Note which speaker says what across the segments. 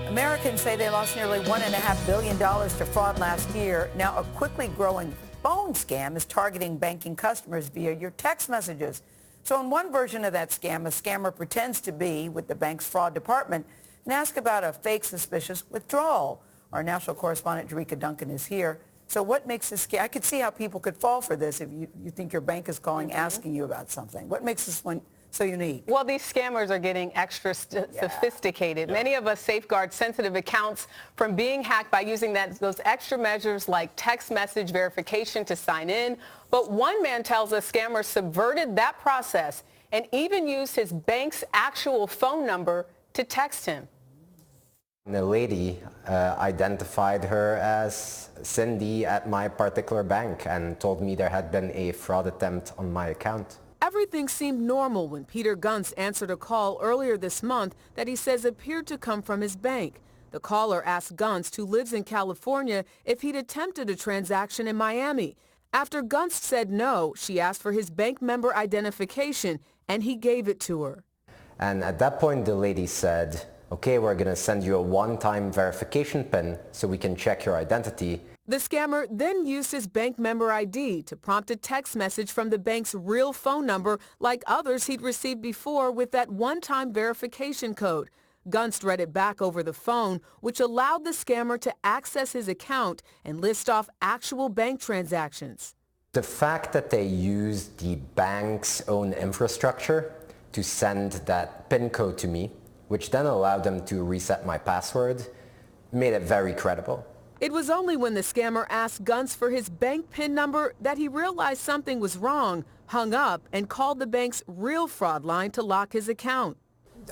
Speaker 1: Americans say they lost nearly $1.5 billion to fraud last year. Now, a quickly growing phone scam is targeting banking customers via your text messages. So in one version of that scam, a scammer pretends to be with the bank's fraud department and asks about a fake suspicious withdrawal. Our national correspondent, Jericka Duncan, is here. So what makes this scam? I could see how people could fall for this if you think your bank is calling asking you about something. What makes this one so unique?
Speaker 2: Well, these scammers are getting extra sophisticated. Many of us safeguard sensitive accounts from being hacked by using those extra measures like text message verification to sign in. But one man tells us scammers subverted that process and even used his bank's actual phone number to text him.
Speaker 3: The lady identified her as Cindy at my particular bank and told me there had been a fraud attempt on my account.
Speaker 4: Everything seemed normal when Peter Gunst answered a call earlier this month that he says appeared to come from his bank. The caller asked Gunst, who lives in California, if he'd attempted a transaction in Miami. After Gunst said no, she asked for his bank member identification, and he gave it to her.
Speaker 3: And at that point, the lady said, okay, we're going to send you a one-time verification PIN so we can check your identity.
Speaker 4: The scammer then used his bank member ID to prompt a text message from the bank's real phone number like others he'd received before with that one-time verification code. Gunst read it back over the phone, which allowed the scammer to access his account and list off actual bank transactions.
Speaker 3: The fact that they used the bank's own infrastructure to send that PIN code to me, which then allowed them to reset my password, made it very credible.
Speaker 4: It was only when the scammer asked Gunst for his bank PIN number that he realized something was wrong, hung up, and called the bank's real fraud line to lock his account.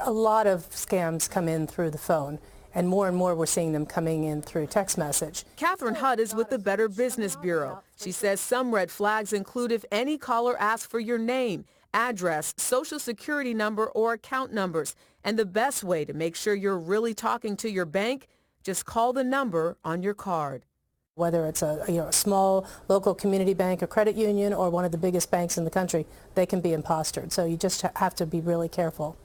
Speaker 5: A lot of scams come in through the phone, and more we're seeing them coming in through text message.
Speaker 4: Catherine Hutt is with the Better Business Bureau. She says some red flags include if any caller asks for your name, address, social security number, or account numbers. And the best way to make sure you're really talking to your bank, just call the number on your card.
Speaker 5: Whether it's a small local community bank, a credit union, or one of the biggest banks in the country, they can be impostered. So you just have to be really careful.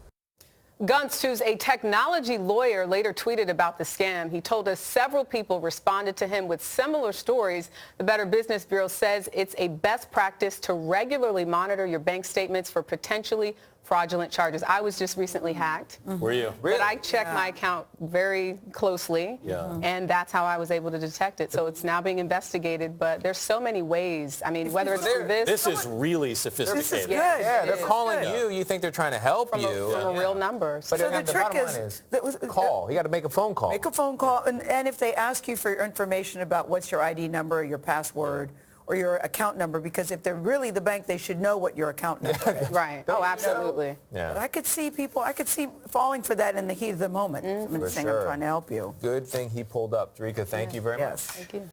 Speaker 2: Gunst, who's a technology lawyer, later tweeted about the scam. He told us several people responded to him with similar stories. The Better Business Bureau says it's a best practice to regularly monitor your bank statements for potentially fraudulent charges. I was just recently hacked.
Speaker 6: Were you?
Speaker 2: But I checked my account very closely, and that's how I was able to detect it. So it's now being investigated, but there's so many ways. I mean, whether it's through this.
Speaker 6: This is really sophisticated.
Speaker 1: This is good.
Speaker 7: Yeah, they're calling you. You think they're trying to help you.
Speaker 2: From a real number.
Speaker 7: But
Speaker 1: So the trick
Speaker 7: bottom line
Speaker 1: is
Speaker 7: call. You got to make a phone call.
Speaker 1: Make a phone call, and if they ask you for your information about what's your ID number or your password or your account number, because if they're really the bank, they should know what your account number is.
Speaker 2: Right. Oh, absolutely.
Speaker 1: But I could see falling for that in the heat of the moment. I'm saying I'm trying to help you.
Speaker 7: Good thing he pulled up. Jericka, thank you very much.
Speaker 1: Yes.
Speaker 2: Thank you.